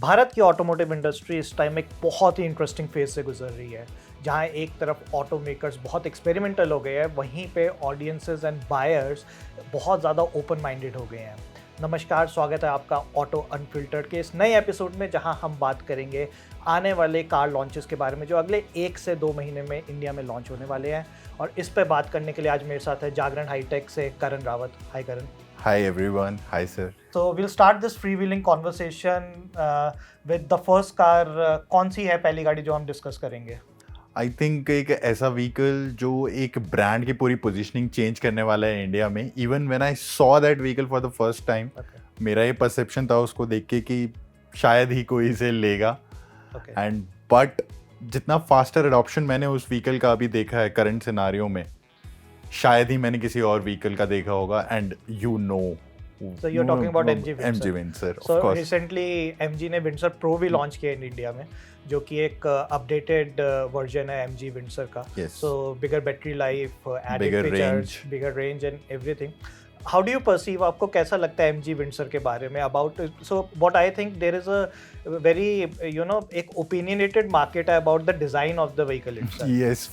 भारत की automotive industry इस time एक बहुत ही इंटरेस्टिंग फेज से गुजर रही है, जहां एक तरफ ऑटो मेकर्स बहुत एक्सपेरिमेंटल हो गए हैं, वहीं पे ऑडियंसेस एंड बायर्स बहुत ज़्यादा ओपन माइंडेड हो गए हैं। नमस्कार, स्वागत है आपका ऑटो अनफिल्टर्ड के इस नए एपिसोड में, जहां हम बात करेंगे आने वाले कार लॉन्चेस के बारे में जो अगले 1 से 2 महीने में इंडिया में लॉन्च होने वाले हैं। और इस पे बात करने के लिए आज मेरे साथ है जागरण हाईटेक से करण रावत। हाय करण। Hi everyone. Hi sir. So we'll start this freewheeling conversation with the first car. कौन सी है पहली गाड़ी जो हम डिस्कस करेंगे? I think एक ऐसा व्हीकल जो एक ब्रांड की पूरी पोजीशनिंग चेंज करने वाला है इंडिया में. Even when I saw that vehicle for the first time, मेरा ये परसेप्शन था उसको देख के कि शायद ही कोई इसे लेगा. And but जितना फास्टर एडॉप्शन मैंने उस व्हीकल का अभी देखा है करंट सिनारियो में, शायद ही मैंने किसी और व्हीकल का देखा होगा. And you know, so you're talking about MG Windsor, so of course. recently MG ने Windsor Pro भी लॉन्च किया इन इंडिया में, जो कि एक अपडेटेड वर्जन है MG Windsor का. so bigger battery life, added Bigger features, range. bigger range and everything. How do you perceive, आपको कैसा लगता है MG Windsor के बारे में? About so what I think there is a very एक opinionated market है about the design of the vehicle itself. Yes.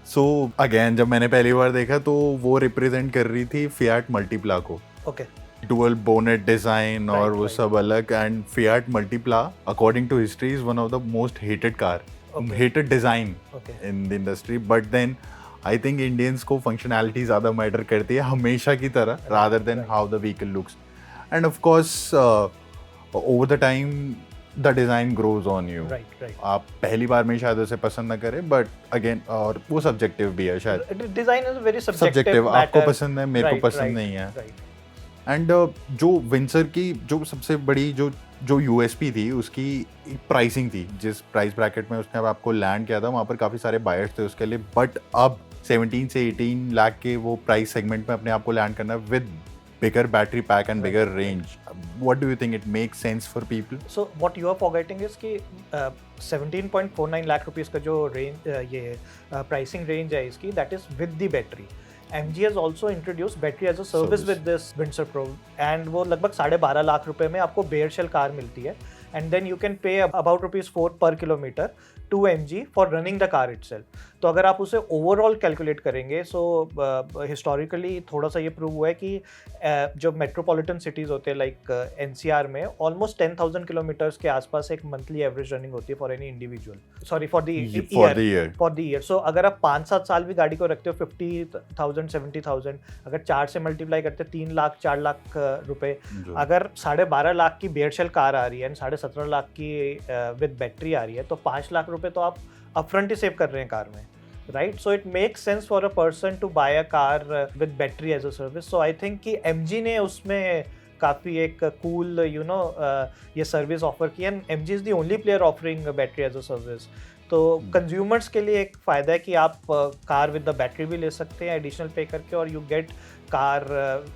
So again जब मैंने पहली बार देखा तो वो रिप्रेजेंट कर रही थी फिएट मल्टीप्ला को. ओके. डुअल बोनेट डिजाइन और वो सब अलग. And Fiat Multipla according to history is one of the most hated car, hated design in the industry. But then I think Indians को फंक्शनैलिटी ज़्यादा मैटर करती है हमेशा की तरह, rather than how the vehicle looks. And of course over the time the design grows on you. आप पहली बार में शायद उसे पसंद ना करें, बट अगेन और वो सब्जेक्टिव भी है शायद. Design is very subjective. आपको पसंद है, मेरे को पसंद नहीं है. एंड जो विंसर की जो सबसे बड़ी जो यूएसपी थी उसकी प्राइसिंग थी. जिस प्राइस ब्रैकेट में उसने आपको लैंड किया था वहाँ पर काफ़ी सारे बायर्स थे उसके लिए. बट अब 17 से 18 लाख के वो प्राइस सेगमेंट में अपने आप को लैंड करना with bigger battery pack and bigger range. What do you think it makes sense for people? So what you are forgetting is कि 17.49 लाख रुपीस का जो रेंज ये प्राइसिंग रेंज है इसकी, that is with the battery. MG has also introduced battery as a service with this Windsor Pro, and वो लगभग 12.5 लाख रुपए में आपको बेयर शेल कार मिलती है. And then you can pay about ₹4 per kilometer to MG for running the car itself. तो अगर आप उसे ओवरऑल कैलकुलेट करेंगे, सो हिस्टोरिकली थोड़ा सा ये प्रूव हुआ है कि जो मेट्रोपॉलिटन सिटीज़ होते हैं लाइक NCR में ऑलमोस्ट 10,000 किलोमीटर्स के आसपास एक मंथली एवरेज रनिंग होती है for any individual, sorry for the year. So अगर आप 5-7 साल भी गाड़ी को रखते हो, 50,000 70,000 अगर 4 से मल्टीप्लाई करते हैं, 3 लाख 4 लाख रुपए. अगर 12.5 लाख की बेयर शेल कार आ रही है, 17.5 लाख की विद बैटरी आ रही है, तो 5 लाख रुपए तो आप अपफ्रंट ही सेव कर रहे हैं कार में, right? So it makes sense for a person to buy a car with battery as a service. So I think कि MG ने उसमें काफ़ी एक कूल ये सर्विस ऑफर की. And MG is the only player offering battery as a service. तो consumers के लिए एक फ़ायदा है कि आप कार विद द बैटरी भी ले सकते हैं एडिशनल पे करके, और you get car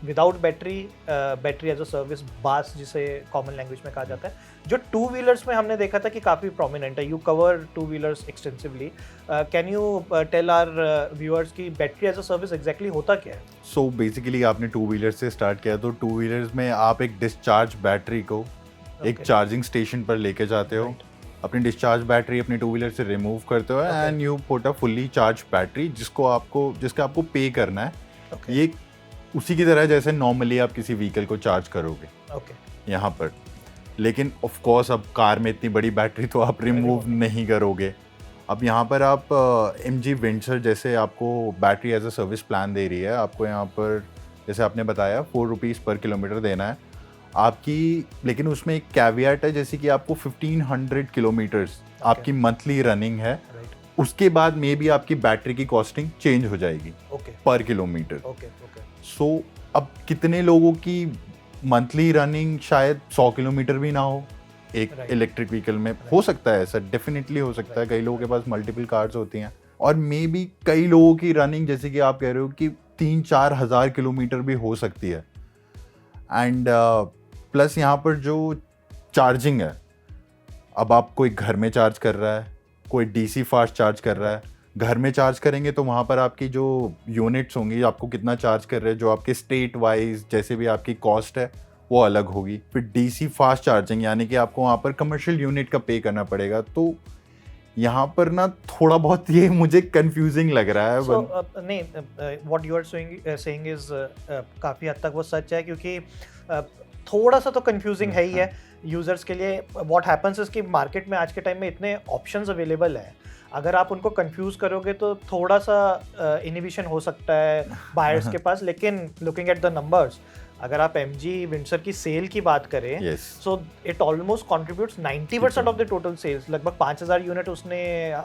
without battery as a service, BaaS जिसे कॉमन लैंग्वेज में कहा जाता है, जो 2 व्हीलर्स में हमने देखा था कि काफ़ी प्रोमिनेंट है. You cover 2 wheelers extensively. Can you tell our viewers की battery as a service exactly होता क्या है? सो बेसिकली आपने 2 व्हीलर्स से स्टार्ट किया, तो 2 व्हीलर्स में आप एक डिस्चार्ज बैटरी को एक चार्जिंग स्टेशन पर लेके जाते हो. अपनी डिस्चार्ज बैटरी अपनी 2 व्हीलर से रिमूव करते हो and you put a fully charge battery जिसका आपको पे करना है. ये उसी की तरह जैसे नॉर्मली आप किसी व्हीकल को चार्ज करोगे यहाँ पर. लेकिन ऑफ कोर्स अब कार में इतनी बड़ी बैटरी तो आप रिमूव नहीं करोगे. अब यहाँ पर आप MG Windsor जैसे आपको battery as a service plan दे रही है. आपको यहाँ पर जैसे आपने बताया ₹4 पर किलोमीटर देना है आपकी. लेकिन उसमें एक कैविएट है, जैसे कि आपको 1500 किलोमीटर्स आपकी मंथली रनिंग है. उसके बाद मे बी आपकी बैटरी की कॉस्टिंग चेंज हो जाएगी पर किलोमीटर. सो अब कितने लोगों की मंथली रनिंग शायद 100 किलोमीटर भी ना हो एक इलेक्ट्रिक व्हीकल में. हो सकता है ऐसा, डेफिनेटली हो सकता है. कई लोगों के पास मल्टीपल कार्स होती हैं, और मे बी कई लोगों की रनिंग जैसे कि आप कह रहे हो कि 3-4 हज़ार किलोमीटर भी हो सकती है. एंड प्लस यहाँ पर जो चार्जिंग है, अब आप कोई घर में चार्ज कर रहा है, कोई DC फास्ट चार्ज कर रहा है. घर में चार्ज करेंगे तो वहाँ पर आपकी जो यूनिट्स होंगी, आपको कितना चार्ज कर रहे हैं, जो आपके स्टेट वाइज जैसे भी आपकी कॉस्ट है वो अलग होगी। फिर डीसी फास्ट चार्जिंग यानी कि आपको वहाँ पर कमर्शियल यूनिट का पे करना पड़ेगा। तो यहाँ पर ना थोड़ा बहुत ये मुझे कंफ्यूजिंग लग रहा है। नहीं, what you are saying is काफ़ी हद तक वो सच है, क्योंकि थोड़ा सा तो कंफ्यूजिंग है ही है यूजर्स के लिए। व्हाट हैपेंस इज कि मार्केट में आज के टाइम में इतने ऑप्शंस अवेलेबल हैं, अगर आप उनको कंफ्यूज करोगे तो थोड़ा सा इनहिबिशन हो सकता है बायर्स के पास। लेकिन लुकिंग एट द नंबर्स, अगर आप MG विंडसर की सेल की बात करें, so it almost contributes 90% of the total sales. लगभग 5000 यूनिट उसने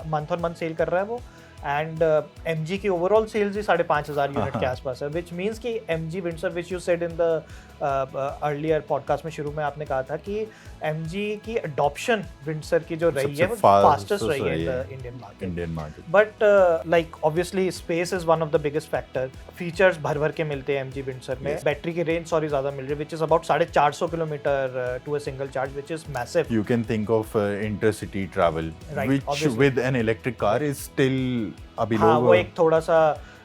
मंथ ऑन मंथ सेल कर रहा है वो, एंड MG की ओवरऑल सेल्स ही 5500 यूनिट के आसपास है, विच मीन्स कि MG Windsor, which you said in the earlier podcast में शुरू में आपने कहा था कि MG की अडॉप्शन विंडसर की जो रही है वो फास्टेस्ट रही है in the Indian market. But like obviously space is one of the biggest factor. Features भर भर के मिलते हैं MG विंडसर में। बैटरी की रेंज ज़्यादा मिल रही है, which is about 450 kilometre to a single charge, which is massive. You can think of intercity travel, which obviously with an electric car is still अभी लोग वो एक थोड़ा सा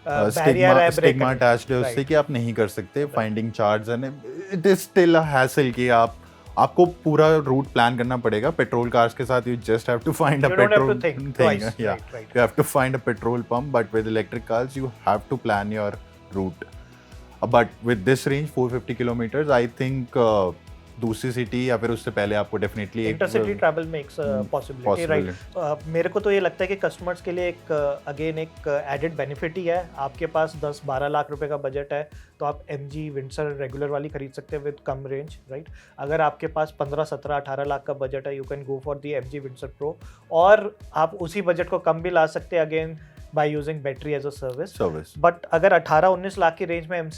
बैरियर है, स्टिग्मा अटैच्ड है उससे कि आप नहीं कर सकते finding charge, and it is still a hassle कि आपको पूरा रूट प्लान करना पड़ेगा। पेट्रोल कार्स के साथ you just have to find a petrol thing, या you have to find a petrol pump, but with electric cars you have to plan your route. But with this range 450 kilometres, I think दूसरी city या फिर उससे पहले आपको definitely intercity travel makes possibility, right. मेरे को तो ये लगता है कि कस्टमर्स के लिए एक अगेन एक एडेड बेनिफिट ही है। आपके पास 10-12 लाख रुपए का बजट है तो आप MG विंडसर रेगुलर वाली खरीद सकते हैं विद कम रेंज, राइट। अगर आपके पास 15, 17, 18 लाख का बजट है, you can go for the MG Windsor pro, और आप उसी बजट को कम भी ला सकते हैं again by using battery as a service. But अगर 18-19 लाख की रेंज में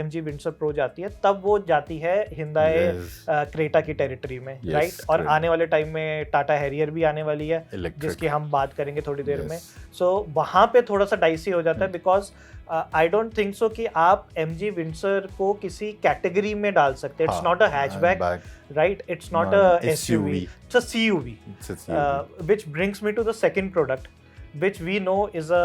MG विंडसर प्रो जाती है, तब वो जाती है Hyundai क्रेटा की टेरिटरी में, राइट। और आने वाले टाइम में टाटा हैरियर भी आने वाली है, जिसकी हम बात करेंगे थोड़ी देर में। सो वहाँ पे थोड़ा सा डाइसी हो जाता है, because I don't think so कि आप MG विंडसर को किसी कैटेगरी में डाल सकते। It's not a hatchback, right, it's not a SUV, it's a CUV, which brings me to the second product, which we know is a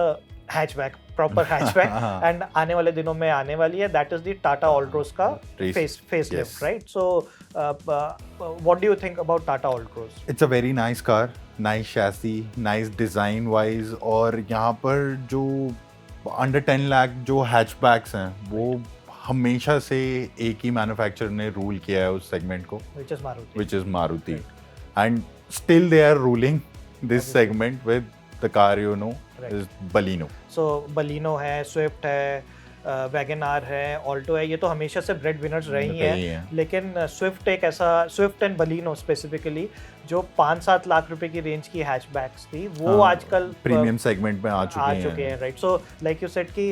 hatchback, proper hatchback, and आने वाले दिनों में आने वाली है, that is the Tata Altroz का facelift, right? So what do you think about Tata Altroz? It's a very nice car, nice chassis, nice design wise, और यहाँ पर जो under 10 लाख जो hatchbacks हैं वो हमेशा से एक ही मैन्युफैक्चरर ने रूल किया है उस सेगमेंट को, which is Maruti, and still they are ruling this segment with the car you know is Baleno. So Baleno है, Swift है, वैगन-आर है, ऑल्टो है, ये तो हमेशा से ब्रेड विनर्स रही हैं। लेकिन स्विफ्ट एक ऐसा, स्विफ्ट एंड बलिनो स्पेसिफिकली, जो 5-7 लाख रुपए की रेंज की हैचबैक्स थी, वो आजकल प्रीमियम सेगमेंट में आ चुके हैं, right. So like you said कि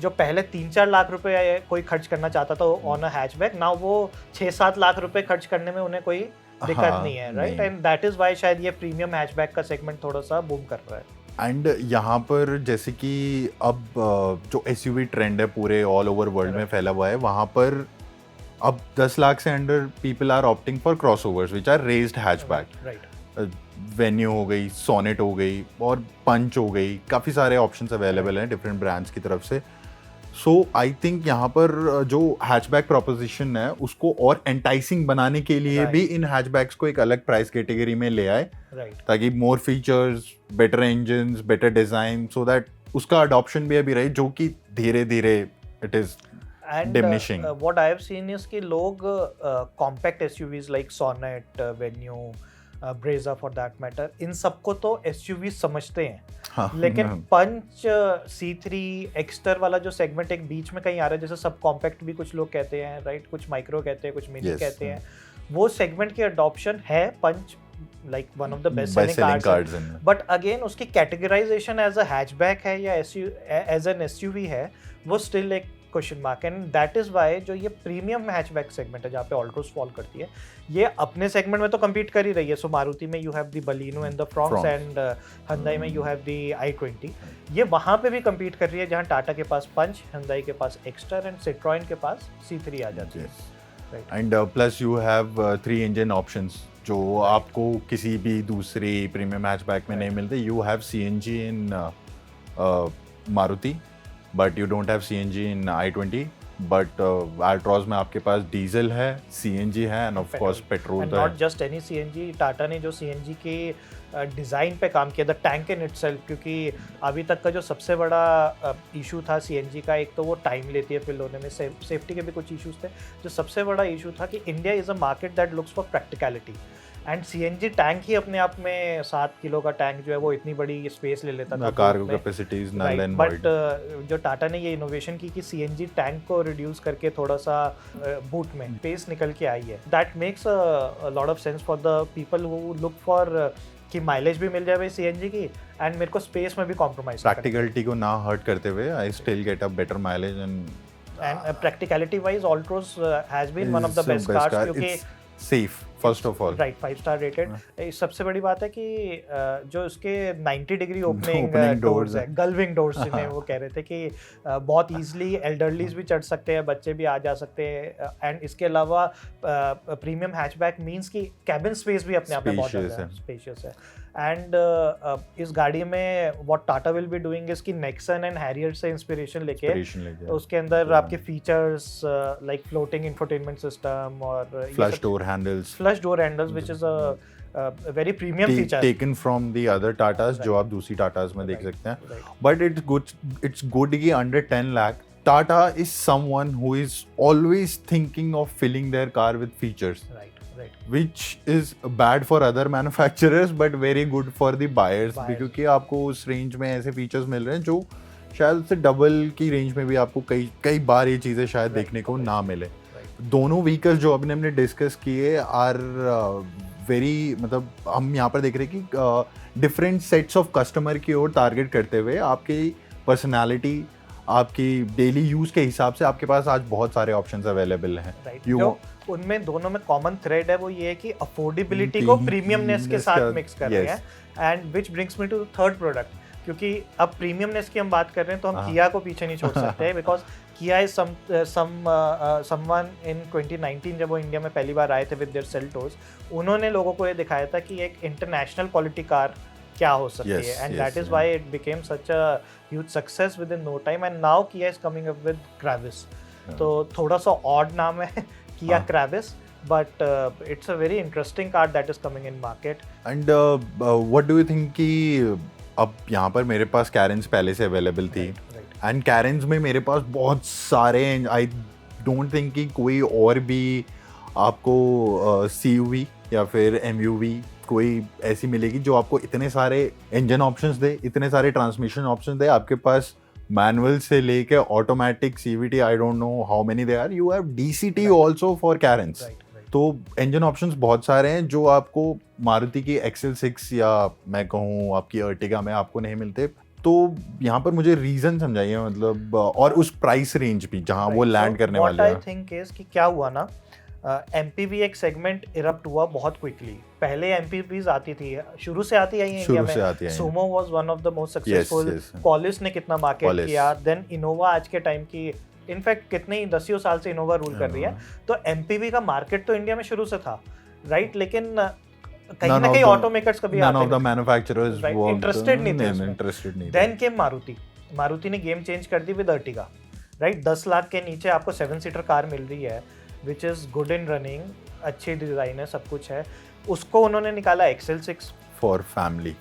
जो पहले 3-4 लाख रुपए कोई खर्च करना चाहता था ऑन अ हैचबैक, नाउ वो 6-7 लाख रुपए खर्च करने में उन्हें कोई दिक्कत नहीं है, right. And that is why शायद ये प्रीमियम हैचबैक का सेगमेंट थोड़ा सा बूम कर रहा है। एंड यहाँ पर जैसे कि अब जो SUV ट्रेंड है पूरे ऑल ओवर वर्ल्ड में फैला हुआ है, वहाँ पर अब 10 लाख से under people are opting for crossovers which are raised hatchback, right. Venue हो गई, सोनेट हो गई और पंच हो गई, काफ़ी सारे ऑप्शंस अवेलेबल हैं डिफरेंट ब्रांड्स की तरफ से। सो आई थिंक यहाँ पर जो हैचबैक प्रोपोजिशन है उसको और एंटाइसिंग बनाने के लिए भी इन हैचबैक्स को एक अलग प्राइस कैटेगरी में ले आए, ताकि more features, better engines, better design, so that उसका अडॉप्शन भी अभी रहे, जो कि धीरे धीरे it is diminishing. What I have seen is कि लोग compact SUVs like Sonet, Venue, Brezza for that matter, इन सबको तो SUV समझते हैं, लेकिन पंच, C3, एक्स्टर वाला जो सेगमेंट एक बीच में कहीं आ रहा है, जैसे सब कॉम्पैक्ट भी कुछ लोग कहते हैं, राइट, कुछ माइक्रो कहते हैं, कुछ मिनी कहते हैं, वो सेगमेंट की अडॉप्शन है। Punch like one of the best selling cars, but again उसकी कैटेगराइजेशन एज अ हैचबैक है या एज एन SUV है, वो स्टिल एक question mark. And that is why जो ये प्रीमियम हैचबैक सेगमेंट है, जहाँ पे ऑल्ट्रोज फॉल करती है, ये अपने सेगमेंट में तो कम्पीट कर ही रही है। सो मारुति में you have the Baleno and the Fronx, and Hyundai में यू हैव द i20, ये वहाँ पे भी कम्पीट कर रही है, जहाँ टाटा के पास पंच, Hyundai के पास एक्स्टर एंड Citroën के पास C3 आ जाती है। And plus you have 3 engine options जो आपको किसी भी दूसरी प्रीमियम हैचबैक में नहीं मिलते। You have CNG in Maruti, but you don't have CNG in i20, but Altroz में आपके पास डीजल है, सीएनजी है and of course petrol and तो नॉट है। जस्ट एनी सीएनजी, टाटा ने जो सीएनजी के डिज़ाइन पे काम किया, द टैंक इन इटसेल्फ, क्योंकि अभी तक का जो सबसे बड़ा इशू था सीएनजी का, एक तो वो टाइम लेती है फिल होने में, सेफ्टी के भी कुछ इश्यूज थे। जो सबसे बड़ा इशू था कि India is a market that looks for practicality, and CNG tank ही अपने आप में 7 किलो का टैंक जो है वो इतनी बड़ी स्पेस ले लेता था cargo capacities null and but जो टाटा ने ये इनोवेशन की कि सीएनजी टैंक को रिड्यूस करके थोड़ा सा बूट में स्पेस निकल के आई है, that makes a lot of sense for the people who look for कि माइलेज भी मिल जाए सीएनजी की एंड मेरे को स्पेस में भी कॉम्प्रोमाइज प्रैक्टिकलिटी को ना हर्ट करते हुए I still get a better mileage and practicality wise Altroz has been one of the best cars, क्योंकि safe first of all, right 5 star rated. सबसे बड़ी बात है कि जो उसके 90 degree Opening opening doors doors है, है। गल्विंग डोर्स जिन्हें वो कह रहे थे कि बहुत इजीली एल्डरलीज भी चढ़ सकते हैं, बच्चे भी आ जा सकते हैं, एंड इसके अलावा प्रीमियम हैचबैक मींस कि कैबिन स्पेस भी अपने आप में बहुत ज़्यादा स्पेशियस है। एंड इस गाड़ी में what Tata will be doing is कि नेक्सन एंड हैरियर से इंस्पिरेशन लेके उसके अंदर आपके features like floating infotainment system और flush door handles which is a very premium feature taken from the other Tatas जो आप दूसरी टाटास में देख सकते हैं, बट इट्स गुड कि under 10 lakh Tata is someone who is always thinking of filling their car with features, which is bad for other manufacturers but very good for the buyers क्योंकि आपको उस रेंज में ऐसे फीचर्स मिल रहे हैं जो शायद से डबल की रेंज में भी आपको कई बार ये चीज़ें शायद देखने को ना मिले। दोनों व्हीकल्स जो अभी हमने डिस्कस किए आर वेरी, मतलब हम यहाँ पर देख रहे हैं कि डिफरेंट सेट्स ऑफ कस्टमर की ओर टारगेट करते हुए आपकी पर्सनालिटी, आपकी डेली यूज के हिसाब से आपके पास आज बहुत सारे ऑप्शंस अवेलेबल हैं। जो उनमें दोनों में कॉमन थ्रेड है वो ये है कि अफोर्डेबिलिटी को प्रीमियमनेस के साथ मिक्स कर रहे हैं, and which brings me to the third product, क्योंकि अब प्रीमियमनेस की हम बात कर रहे हैं तो हम किया को पीछे नहीं छोड़ सकते हैं, बिकॉज किया इज समवन इन 2019 जब वो इंडिया में पहली बार आए थे विद देयर सेल्टोस, उन्होंने लोगों को ये दिखाया था कि एक इंटरनेशनल क्वालिटी कार क्या हो सकती है, and that is why it became such a huge success within no time, and now Kia is coming up with Clavis. तो थोड़ा सा ऑड नाम है Kia Clavis, but it's a very interesting car that is coming in market. And what do you think कि अब यहाँ पर मेरे पास कैरेंस पहले से अवेलेबल थी, एंड कैरेंस में मेरे पास बहुत सारे, आई डोंट थिंक कि कोई और भी आपको CUV या फिर MUV कोई ऐसी मिलेगी जो आपको इतने सारे इंजन ऑप्शंस दे, इतने सारे ट्रांसमिशन ऑप्शंस दे। आपके पास मैनुअल से लेके automatic, CVT, I don't know how many they are, you have DCT also for Carens. तो इंजन ऑप्शंस बहुत सारे हैं जो आपको मारुति की XL6 या मैं कहूँ आपकी अर्टिगा में आपको नहीं मिलते। तो यहाँ पर मुझे रीजन समझाइए, मतलब और उस प्राइस रेंज भी जहाँ वो लैंड करने वाले हैं। आई थिंक इज कि क्या हुआ ना, MPV एक सेगमेंट इरप्ट हुआ बहुत क्विकली। पहले MPVs आती थी, शुरू से आती आई है इंडिया में, Sumo was one of the most successful, पॉलिस ने कितना मार्केट किया, देन इनोवा आज के टाइम की, इनफैक्ट कितने ही 10 साल से इनोवा रूल कर रही है। तो MPV का मार्केट तो इंडिया में शुरू से था, राइट, लेकिन कहीं ना कहीं ऑटोमेकर्स कभी none of the manufacturers were interested नहीं थे। देन केम मारुति ने गेम चेंज कर दी विद अर्टिगा, राइट। 10 लाख के नीचे आपको 7 सीटर कार मिल रही है which is good in running, अच्छी डिज़ाइन है, सब कुछ है। उसको उन्होंने निकाला XL6 फॉर फैमिली।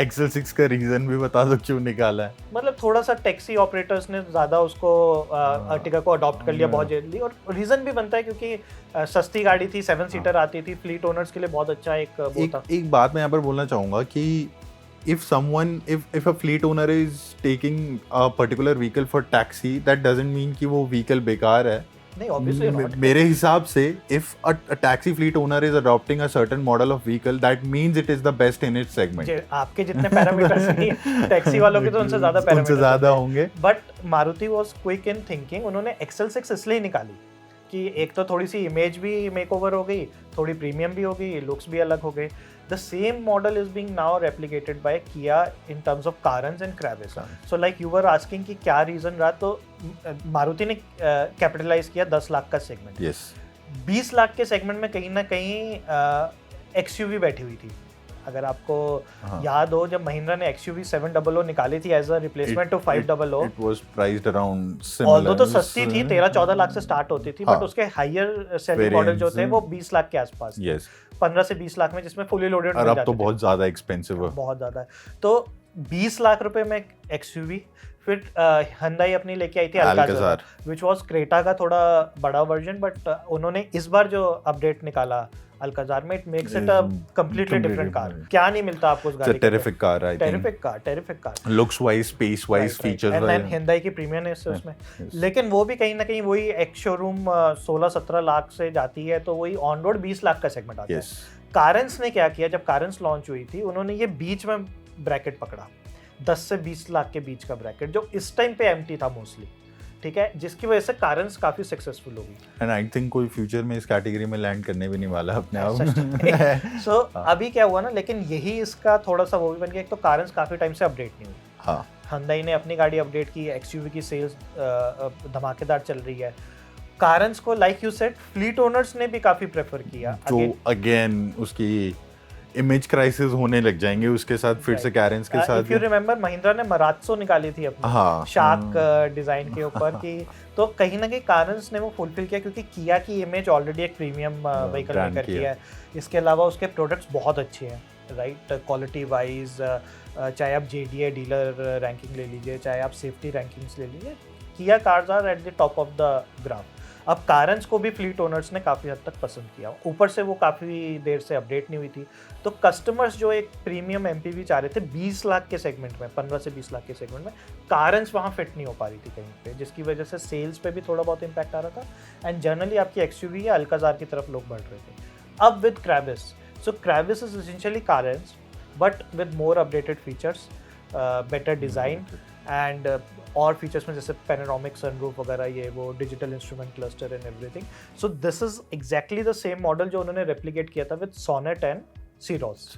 XL6 का रीजन भी बता दो क्यों निकाला है। मतलब थोड़ा सा टैक्सी ऑपरेटर्स ने ज़्यादा उसको अर्टिगा को अडॉप्ट कर लिया बहुत जल्दी, और रीज़न भी बनता है क्योंकि सस्ती गाड़ी थी, 7 सीटर आती थी, फ्लीट ओनर्स के लिए बहुत अच्छा एक बात मैं यहाँ पर बोलना चाहूँगा कि if a fleet owner is taking a particular vehicle for taxi, that doesn't mean कि वो vehicle बेकार है। नहीं, obviously not. मेरे हिसाब से if a taxi fleet owner is adopting a certain model of vehicle, that means it is the best in its segment. आपके जितने पैरामीटर्स नहीं, टैक्सी वालों के तो उनसे ज़्यादा होंगे। But Maruti was quick in thinking, उन्होंने XL6 इसलिए निकाली कि एक तो थोड़ी सी इमेज भी मेकओवर हो गई, थोड़ी प्रीमियम भी हो गई, लुक्स भी अलग हो गए। The same model is being now replicated by Kia in terms of Carens and Kravis. So like you were asking कि क्या रीज़न रहा, तो मारुति ने कैपिटलाइज किया 10 लाख का सेगमेंट। yes. 20 लाख के सेगमेंट में कहीं ना कहीं XUV बैठी हुई थी, अगर आपको हाँ। याद हो, जब महिंद्रा ने XUV 700 निकाली थी as a replacement to 500, it was priced around although similar, तो सस्ती थी, 13-14 लाख से स्टार्ट होती थी, हाँ। बट उसके हायर सेलिंग मॉडल जो थे वो 20 लाख के आसपास, यस, 15 से 20 लाख में, जिसमें फुली लोडेड और मिल अब जाते तो थे। बहुत ज़्यादा एक्सपेंसिव है। बहुत ज़्यादा है। तो 20 लाख रुपए में XUV, फिर Hyundai अपनी लेके आई थी Alcazar, विच वाज क्रेटा का थोड़ा बड़ा वर्जन, बट उन्होंने इस बार जो अपडेट निकाला अल्काजार में, it makes it a completely different car. क्या नहीं मिलता आपको उस गाड़ी It's a terrific car, I think. Terrific car, Looks wise, space wise, features and wise. Hyundai की प्रीमियमनेस है उसमें। yes. लेकिन वो भी कहीं ना कहीं वही एक शोरूम 16-17 लाख से जाती है, तो वही ऑन रोड 20 लाख का सेगमेंट आता Yes. है। कारंस ने क्या किया, जब कारंस लॉन्च हुई थी, उन्होंने ये बीच में ब्रैकेट पकड़ा, 10 से 20 लाख के बीच का ब्रैकेट, जो इस टाइम पे एम्प्टी था मोस्टली, ठीक है, जिसकी वजह से कारंस काफी सक्सेसफुल होगी। एंड आई थिंक कोई फ्यूचर में इस कैटेगरी में लैंड करने भी नहीं वाला अपने आप। सो अभी क्या हुआ ना, लेकिन यही इसका थोड़ा सा वो भी बन गया, एक तो कारंस काफी टाइम से अपडेट नहीं हुई। हाँ, Hyundai ने अपनी गाड़ी अपडेट की, XUV की सेल्स धमाकेदार चल रही है। कारंस को like you said fleet owners ने भी काफी प्रेफर किया, जो अगेन उसकी इमेज क्राइसिस होने लग जाएंगे उसके साथ, फिर से कारंस के साथ। इफ यू रिमेंबर, महिंद्रा ने मरात्सो निकाली थी अपनी, हाँ, शार्क डिजाइन के ऊपर की, तो कहीं ना कहीं कारंस ने वो फुलफिल किया, क्योंकि किया की इमेज ऑलरेडी एक प्रीमियम व्हीकल मेकर की है। इसके अलावा उसके प्रोडक्ट्स बहुत अच्छे हैं, राइट, क्वालिटी वाइज, चाहे आप JDA डीलर रैंकिंग ले लीजिए, चाहे आप सेफ्टी रैंकिंग्स ले लीजिए, Kia cars are at the top of the graph. अब कारंस को भी फ्लीट ओनर्स ने काफ़ी हद तक पसंद किया, ऊपर से वो काफ़ी देर से अपडेट नहीं हुई थी, तो कस्टमर्स जो एक प्रीमियम MPV चाह रहे थे 20 लाख के सेगमेंट में, 15 से 20 लाख के सेगमेंट में, कारंस वहाँ फिट नहीं हो पा रही थी कहीं पे, जिसकी वजह से सेल्स पे भी थोड़ा बहुत इम्पैक्ट आ रहा था, एंड जनरली आपकी XUV या अल्काजार की तरफ लोग बढ़ रहे थे। अब with Clavis, so Clavis is essentially Carens but with more updated features, better design and और फीचर्स में जैसे पैनोरामिक सनरूफ वगैरह, ये वो digital instrument cluster and everything. So this is exactly the same model जो उन्होंने रेप्लिकेट किया था with Sonet and Syros,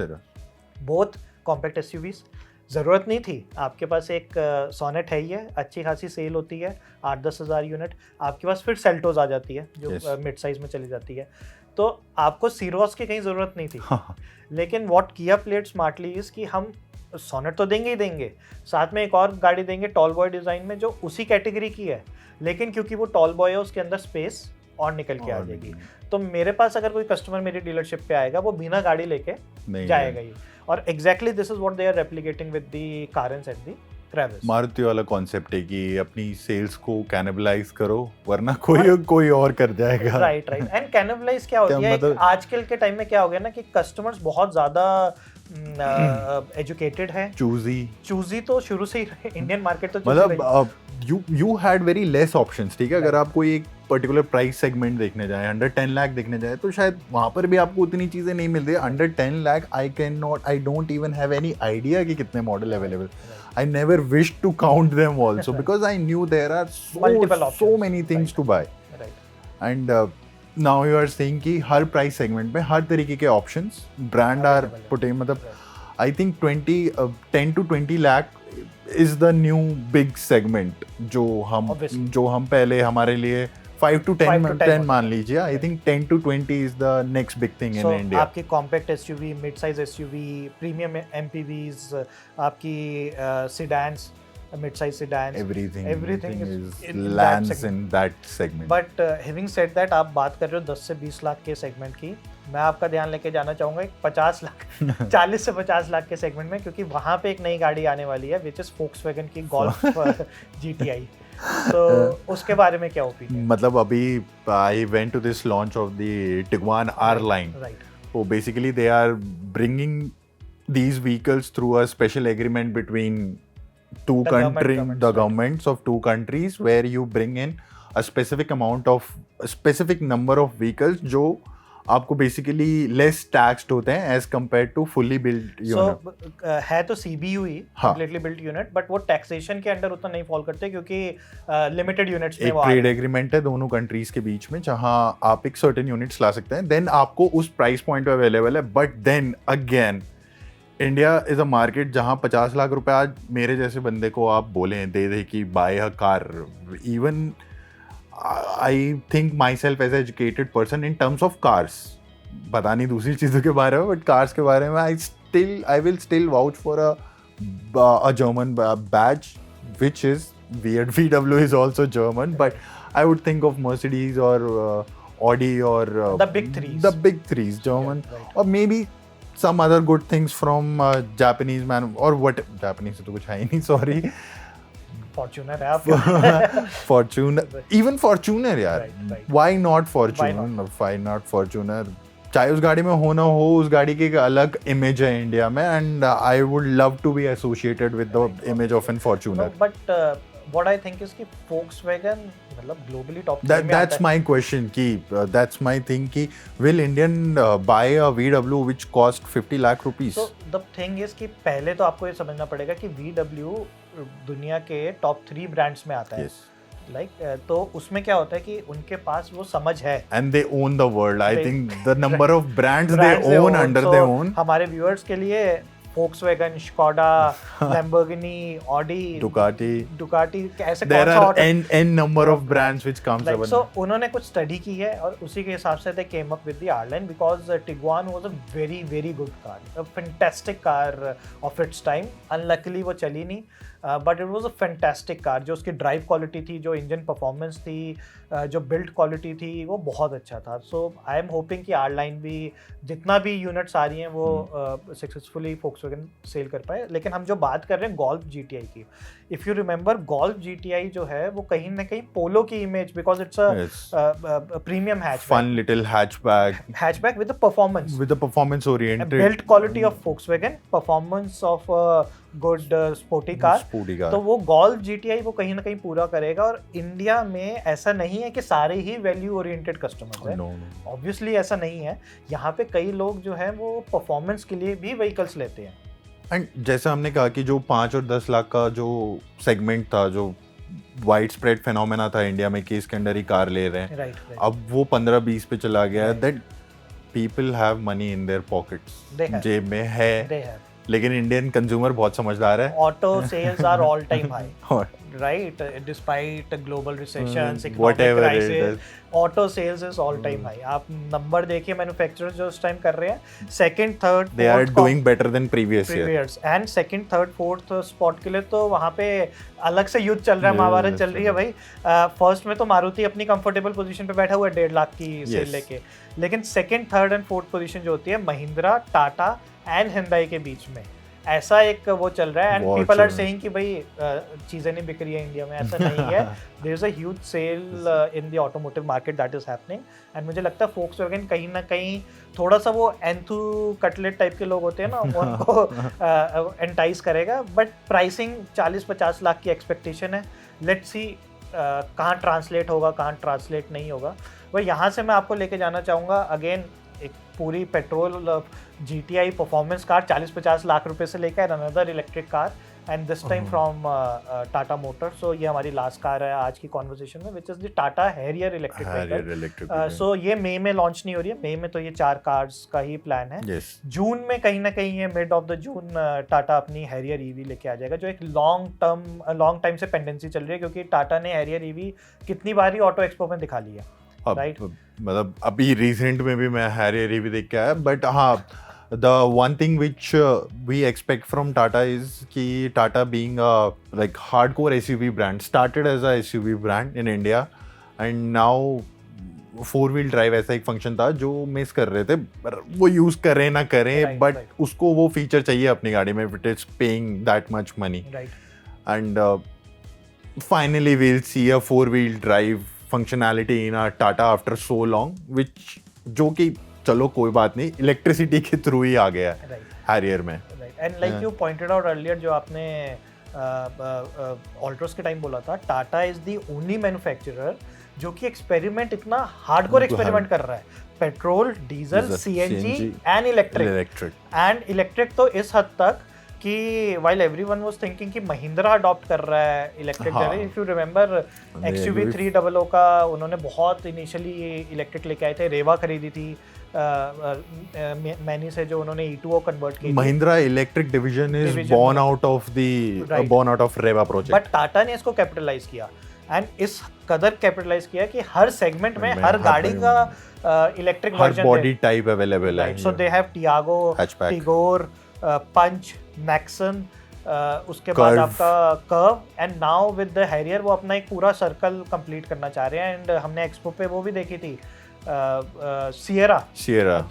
both compact SUVs। ज़रूरत नहीं थी, आपके पास एक सोनेट है ही है, अच्छी खासी सेल होती है, 8-10 हज़ार यूनिट, आपके पास फिर सेल्टोस आ जाती है जो मिड साइज में चली जाती है, तो आपको सीरोस की कहीं ज़रूरत नहीं थी। लेकिन व्हाट किया प्लेड स्मार्टली इज़ कि हम सोनेट तो देंगे ही देंगे, साथ में एक और गाड़ी देंगे टॉल बॉय डिज़ाइन में, जो उसी कैटेगरी की है, लेकिन क्योंकि वो टॉल बॉय है उसके अंदर स्पेस और निकल के आ जाएगी। तो मेरे पास अगर कोई कस्टमर मेरी डीलरशिप पे आएगा, वो बिना गाड़ी लेके जाएगा ही, और exactly this is what they are replicating with the Carens and the Clavis. Maruti वाला कॉन्सेप्ट है कि अपनी सेल्स को कैनिबलाइज करो, वरना कोई और कर जाएगा। राइट। एंड कैनिबलाइज क्या होती है, मतलब आजकल के टाइम में क्या हो गया ना कि कस्टमर्स बहुत ज़्यादा एजुकेटेड है, चूजी तो शुरू से ही इंडियन मार्केट तो मतलब you had very less options, ठीक है। अगर आप कोई एक पर्टिकुलर प्राइस सेगमेंट देखने जाए, अंडर 10 लाख देखने जाए, तो शायद वहाँ पर भी आपको उतनी चीज़ें नहीं मिलती। Under 10 lakh I don't even have any idea कि कितने model available. I never wished to count them also because I knew there are so many things to buy. And now you are saying कि हर price segment में हर तरीके के options brand are putting, मतलब I think 10 to 20 lakh is the new big segment जो हम पहले हमारे लिए 5 to 10 मान लीजिए। I think 10 to 20 is the next big thing in India. आपकी compact SUV, mid size SUV, premium MPVs, आपकी sedans, mid size sedans, everything is lands in that segment. But having said that, आप बात कर रहे हो 10 से 20 लाख के segment की, मैं आपका ध्यान लेके जाना चाहूँगा एक 50 लाख 40 से 50 लाख के सेगमेंट में, क्योंकि वहाँ पे एक नई गाड़ी आने वाली है विच इज Volkswagen की गोल्फ GTI। तो उसके बारे में क्या ओपिनियन? मतलब अभी I went to this launch of the Tiguan R line. Right. So basically they are bringing these vehicles through a special agreement between the governments of two countries, where you bring in a specific number of vehicles जो आपको basically less taxed होते हैं as compare to fully built unit. है तो CBU ही, completely built unit, but वो taxation के under उतना नहीं फॉल करते, क्योंकि लिमिटेड यूनिट्स में एक ट्रेड एग्रीमेंट है दोनों कंट्रीज के बीच में, जहां आप एक सर्टेन यूनिट्स ला सकते हैं, देन आपको उस प्राइस पॉइंट पे अवेलेबल है। But then again India is a market जहां 50 लाख रुपए आज मेरे जैसे बंदे को आप बोलें दे कि buy a car, even I think myself as an educated person in terms of cars, पता नहीं दूसरी चीज़ों के बारे में, बट कार्स के बारे में I will still vouch for a German badge, which is weird. VW is also German, but I would think of Mercedes or Audi or the big threes. The big threes, German, Yeah, right. or maybe some other good things from Japanese man or what. Japanese से तो कुछ है ही नहीं, sorry. Fortuner है आपका. Fortuner, even Fortuner यार. Right. Why not Fortuner? Why not Fortuner? चाहे उस गाड़ी में हो ना हो, उस गाड़ी की एक अलग इमेज है इंडिया में, and I would love to be associated with the image of an Fortuner. But what I think is कि Volkswagen मतलब globally top That's my question कि that's my thing कि will Indian buy a VW which cost 50 lakh rupees? So the thing is कि पहले तो आपको ये समझना पड़ेगा कि VW दुनिया के टॉप 3 ब्रांड्स में आता है. Yes. तो उसमें क्या होता है कि उनके पास वो समझ है. And they own the world. I think the number of brands they Brands own under so their own. हमारे व्यूअर्स के लिए Volkswagen, Skoda, Lamborghini, Audi, Ducati ऐसे There कौन सा are n number of brands which comes up. So उन्होंने कुछ study की है और उसी के हिसाब से they came up with the R-Line because Tiguan was a very good car, a fantastic car of its time. Unluckily वो चली नहीं, but it was a fantastic car. जो उसकी ड्राइव क्वालिटी थी, जो इंजन परफॉर्मेंस थी, जो बिल्ड क्वालिटी थी, वो बहुत अच्छा था. सो आई एम होपिंग कि R-Line भी जितना भी यूनिट्स आ रही हैं वो सक्सेसफुली Volkswagen सेल कर पाए. लेकिन हम जो बात कर रहे हैं Golf GTI की, if you remember Golf GTI जो है वो कहीं ना कहीं पोलो की image, because it's a premium hatchback, fun little hatchback with the performance oriented, build quality of Volkswagen, performance of good sporty car. तो वो Golf GTI वो कहीं ना कहीं पूरा करेगा. और इंडिया में ऐसा नहीं है कि सारे ही वैल्यू ओरिएंटेड कस्टमर्स हैं. ऑब्वियसली ऐसा नहीं है. यहाँ पे कई लोग जो हैं वो परफॉर्मेंस के लिए भी व्हीकल्स लेते हैं. एंड जैसे हमने कहा कि जो 5 और 10 लाख का जो सेगमेंट था, जो वाइड स्प्रेड फिनोमेना था इंडिया में कि इसके अंदर ही कार ले रहे हैं, right. अब वो 15-20 पे चला गया है. That people have money in their pockets, जेब में है. लेकिन इंडियन कंज्यूमर बहुत समझदार है. Auto sales are all time high, right? Despite global recessions, economic whatever crisis, auto sales is all time high. आप नंबर देखिए मैन्युफैक्चरर्स जो इस टाइम कर रहे हैं, second third they are doing better than previous year. And second third fourth spot के लिए तो वहाँ पे अलग से युद्ध चल रहा है, महाभारत चल रही है भाई. फर्स्ट में तो मारुति अपनी कंफर्टेबल पोजीशन पे बैठा हुआ है 1.5 लाख की सेल लेके. लेकिन second third and fourth position जो होती है महिंद्रा, टाटा एंड हिंदाई के बीच में, ऐसा एक वो चल रहा है. एंड पीपल आर सेइंग कि भाई चीज़ें नहीं बिक रही है इंडिया में. ऐसा नहीं है. There is a huge sale in the automotive market that is happening. And मुझे लगता है Volkswagen कहीं ना कहीं थोड़ा सा वो एंथू कटलेट टाइप के लोग होते हैं ना, उनको एंटाइज करेगा. बट प्राइसिंग 40-50 लाख की एक्सपेक्टेशन है. लेट्स सी कहाँ ट्रांसलेट होगा, कहाँ ट्रांसलेट नहीं होगा. वह यहाँ से मैं आपको लेके जाना चाहूँगा अगेन एक पूरी petrol GTI performance car 40-50 lakh रुपए से लेकर another electric car, and this time from Tata Motors. So ये हमारी लास्ट कार है आज की कॉन्वर्सेशन में, which is the Tata Harrier electric vehicle. So ये मई में लॉन्च नहीं हो रही है. मई में तो ये 4 कार्स का ही प्लान है. जून में कहीं ना कहीं ये mid of the June Tata अपनी हैरियर EV लेके आ जाएगा, जो एक लॉन्ग टाइम से पेंडेंसी चल रही है, क्योंकि टाटा ने हैरियर EV कितनी बार ही ऑटो एक्सपो में दिखा ली है. राइट, मतलब अभी रिसेंट में भी मैं हैरियर EV देख के आया. बट हाँ, the one thing which we expect from Tata is कि Tata being a like hardcore SUV brand, started as a SUV brand in India and now 4-wheel drive ऐसा एक फंक्शन था जो miss कर रहे थे. वो यूज़ करें ना करें, बट उसको वो फीचर चाहिए अपनी गाड़ी में, it is paying that much money. And finally we'll see a 4-wheel drive functionality in a Tata after so long, which जो कि चलो कोई बात नहीं, इलेक्ट्रिसिटी के थ्रू ही आ गया है हैरियर में. And like you pointed out earlier, जो आपने ऑल्ट्रोस के टाइम बोला था, Tata is the only manufacturer जो कि एक्सपेरिमेंट, इतना हार्डकोर एक्सपेरिमेंट कर रहा है. Petrol, diesel, CNG and electric. And electric तो इस हद तक कि while everyone was thinking कि महिंद्रा अडॉप्ट कर रहा है electric journey. If you remember XUV 300 का उन्होंने बहुत इनिशियली इलेक्ट्रिक लेके आए थे. रेवा खरीदी थी मैनी से, जो उन्होंने E2O कन्वर्ट की. Mahindra electric division is born out of Reva project. But Tata ने इसको कैपिटलाइज किया. एंड इस कदर कैपिटलाइज किया कि हर सेगमेंट में हर गाड़ी का इलेक्ट्रिक हर वर्जन बॉडी टाइप अवेलेबल है. So they have Tiago, Hatchback. Tigor, Punch, Nexon, उसके बाद आपका Curvv, and now with the Harrier वो अपना एक पूरा सर्कल कंप्लीट करना चाह रहे हैं. एंड हमने एक्सपो पे वो भी देखी थी सियरा.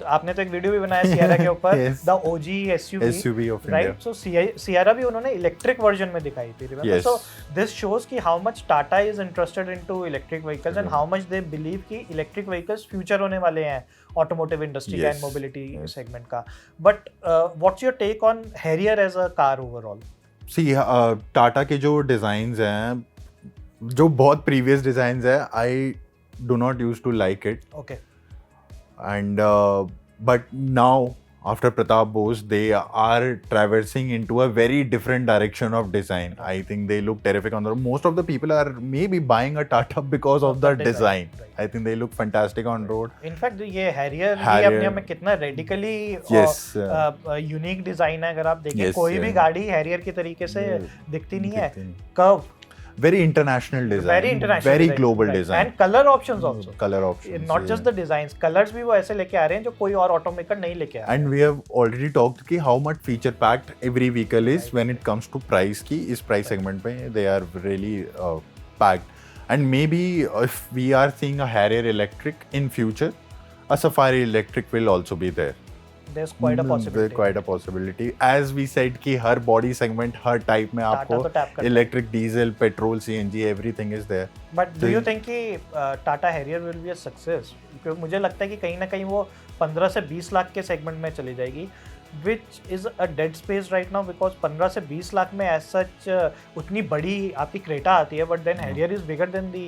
आपने तो एक वीडियो भी बनाया सियरा के ऊपर, the OG SUV of India, right. So Sierra भी उन्होंने इलेक्ट्रिक वर्जन में दिखाई थी. रिमेंबर? सो दिस शोज कि how much Tata is interested into electric vehicles and how much they believe कि इलेक्ट्रिक व्हीकल्स फ्यूचर होने वाले हैं ऑटोमोटिव इंडस्ट्री का एंड मोबिलिटी सेगमेंट का. But what's your take on Harrier as a car overall? See Tata के जो designs हैं, जो बहुत प्रीवियस डिजाइन्स है, आई do not used to like it. Okay. And but now after Pratap Bose, they are traversing into a very different direction of design. I think they look terrific on the road. Most of the people are maybe buying a Tata because of the design. Right. I think they look fantastic on road. In fact, ये Harrier भी अपने में कितना radically unique design है. अगर आप देखें कोई भी गाड़ी Harrier के तरीके से दिखती नहीं है. Curve, very international design, very global design, and color options also. Color options, not just the designs, colors भी वो ऐसे लेके आ रहे हैं जो कोई और automaker नहीं लेके आ रहा है. And we have already talked कि how much feature packed every vehicle is when it comes to price की इस price segment पे they are really packed. And maybe if we are seeing a Harrier electric in future, a Safari electric will also be there. There's quite a possibility. There's quite a possibility. As we said कि हर body segment, हर type में आपको electric, diesel, petrol, CNG, everything is there. But do you think कि Tata Harrier will be a success? क्योंकि मुझे लगता है कि कहीं ना कहीं वो 15 से 20 लाख के सेगमेंट में चली जाएगी, which is a dead space right now because 15 से 20 लाख में as such उतनी बड़ी आपकी क्रेटा आती है, but then Harrier is bigger than the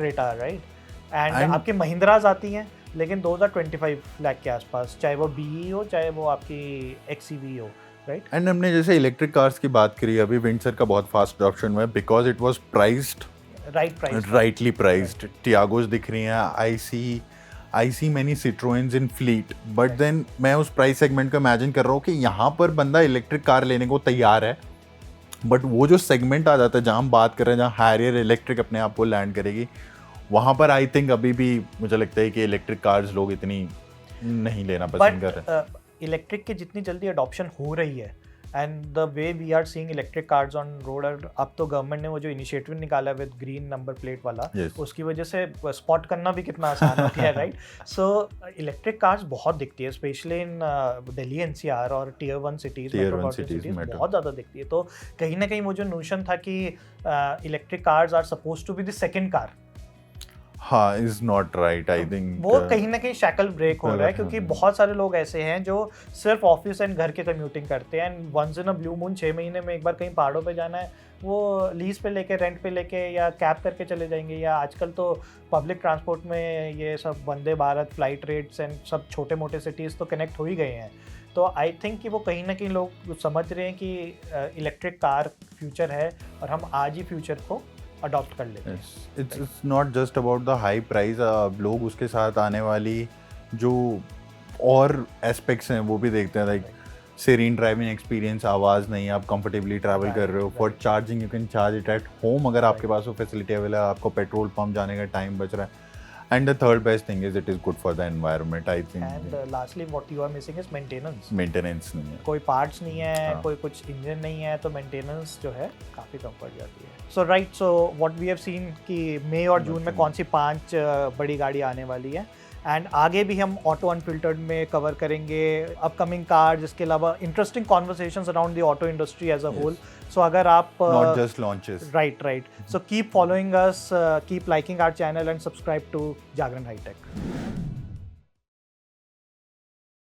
Creta, right? And आपकी महिंद्राज आती हैं, लेकिन 2025 लाख के आसपास, चाहे वो BE हो चाहे वो आपकी XEV हो, राइट. एंड हमने जैसे इलेक्ट्रिक कार्स की बात करी, अभी विंडसर का बहुत फास्ट अडॉप्शन हुआ है because it was priced rightly priced. Tiagos दिख रही हैं, I see many Citroens in fleet, but then मैं उस प्राइस सेगमेंट को इमेजिन कर रहा हूँ कि यहाँ पर बंदा इलेक्ट्रिक कार लेने को तैयार है, बट वो जो सेगमेंट आ जाता है जहाँ हम बात कर रहे हैं, जहाँ हैरियर इलेक्ट्रिक अपने आप को लैंड करेगी, वहाँ पर आई थिंक अभी भी मुझे लगता है कि इलेक्ट्रिक कार्स लोग इतनी नहीं लेना पसंद कर रहे हैं. इलेक्ट्रिक की जितनी जल्दी अडॉप्शन हो रही है and the way we are seeing electric cars on road, अब तो गवर्नमेंट ने वो जो इनिशिएटिव निकाला विद ग्रीन नंबर प्लेट वाला, उसकी वजह से स्पॉट करना भी कितना आसान हो गया है, राइट. सो इलेक्ट्रिक कार्स बहुत दिखती है, स्पेशली इन दिल्ली NCR और टियर 1 सिटीज, बहुत ज़्यादा दिखती है. तो कहीं ना कहीं वो जो नोशन था कि electric cars are suppose to be the second car, हाँ, is not right. I think वो कहीं ना कहीं शैकल ब्रेक हो रहा है, क्योंकि बहुत सारे लोग ऐसे हैं जो सिर्फ ऑफिस एंड घर के कम्यूटिंग करते हैं, and once in a blue moon 6 महीने में एक बार कहीं पहाड़ों पे जाना है, वो लीज पे लेके, रेंट पे लेके या कैब करके चले जाएंगे, या आजकल तो पब्लिक ट्रांसपोर्ट में ये सब Vande Bharat flight rates and सब छोटे मोटे सिटीज़ तो कनेक्ट हो ही गए हैं. तो आई थिंक कि वो कहीं ना कहीं लोग समझ रहे हैं कि इलेक्ट्रिक कार फ्यूचर है और हम आज ही फ्यूचर को अडॉप्ट कर लेते हैं. It's not just about the high price, लोग उसके साथ आने वाली जो और एस्पेक्ट्स हैं वो भी देखते हैं, लाइक सेरीन ड्राइविंग एक्सपीरियंस, आवाज़ नहीं, आप कंफर्टेबली ट्रैवल कर रहे हो. For charging you can charge it at home, अगर आपके पास वो फैसिलिटी अवेलेबल है, आपको पेट्रोल पंप जाने का टाइम बच रहा है. And the third best thing is it is good for the environment, I think. And lastly, what you are missing is maintenance. Maintenance नहीं है. कोई parts नहीं है, कोई कुछ engine नहीं है, तो maintenance जो है काफ़ी कम पड़ जाती है. So right, so what we have seen कि मई और जून में कौन सी 5 बड़ी गाड़ी आने वाली है, एंड आगे भी हम ऑटो अनफिल्टर्ड में कवर करेंगे अपकमिंग कार्स, इसके अलावा interesting conversations around the auto industry as a whole. So अगर आप not just launches, right, so keep following us, keep liking our channel and subscribe to Jagran High Tech.